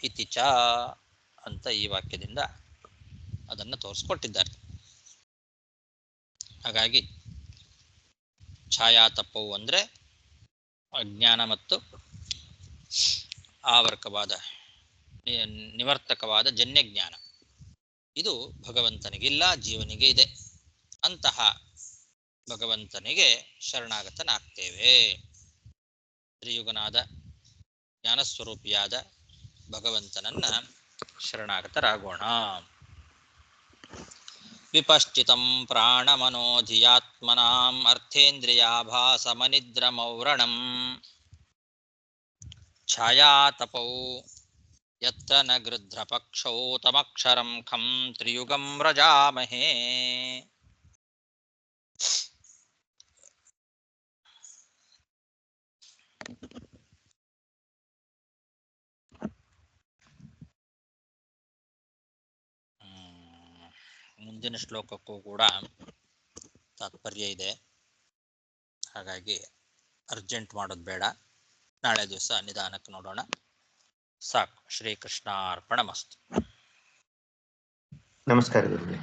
ಇತಿ ಚ ಅಂತ ಈ ವಾಕ್ಯದಿಂದ ಅದನ್ನು ತೋರಿಸ್ಕೊಟ್ಟಿದ್ದಾರೆ. ಹಾಗಾಗಿ ಛಾಯಾತಪವು ಅಂದರೆ ಅಜ್ಞಾನ ಮತ್ತು ಆವರ್ಕವಾದ ನಿವರ್ತಕವಾದ ಜನ್ಯ ಜ್ಞಾನ, ಇದು ಭಗವಂತನಿಗಿಲ್ಲ, ಜೀವನಿಗೆ ಇದೆ. ಅಂತಹ ಭಗವಂತನಿಗೆ ಶರಣಾಗತನಾಗ್ತೇವೆ. ತ್ರಿಯುಗನಾದ ಜ್ಞಾನಸ್ವರೂಪಿಯಾದ ಭಗವಂತನನ್ನ ಶರಣಾಗತರಾಗೋಣ. ವಿಪಶ್ಚಿತಂ ಪ್ರಾಣಮನೋಧಿಯಾತ್ಮನಾಂ ಅರ್ಥೇಂದ್ರಿಯಾಭಾಸಮನಿದ್ರಮೌರಣಂ ಛಾಯಾತಪೌ ಯತ್ರ ನ ಗೃಧ್ರಪಕ್ಷೌ ತಮಕ್ಷರಂ ಖಂ ತ್ರಿಯುಗಂ ವ್ರಜಾಮಹೇ. ಮುಂದಿನ ಶ್ಲೋಕಕ್ಕೂ ಕೂಡ ತಾತ್ಪರ್ಯ ಇದೆ, ಹಾಗಾಗಿ ಅರ್ಜೆಂಟ್ ಮಾಡೋದು ಬೇಡ, ನಾಳೆ ದಿವಸ ನಿಧಾನಕ್ಕೆ ನೋಡೋಣ. ಸಾಕು. ಶ್ರೀಕೃಷ್ಣಾರ್ಪಣಮಸ್ತು. ನಮಸ್ಕಾರ ಗುರುಗಳೇ.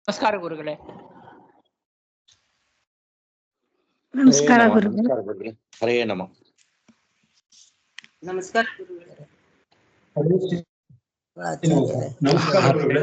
ನಮಸ್ಕಾರ ಗುರುಗಳೇ. ನಮಸ್ಕಾರ ಗುರುಗಳೇ. ಹರೇ ನಮಃ. ನಮಸ್ಕಾರ ಗುರುಗಳೇ. ನಮಸ್ಕಾರ ಗುರುಗಳೇ.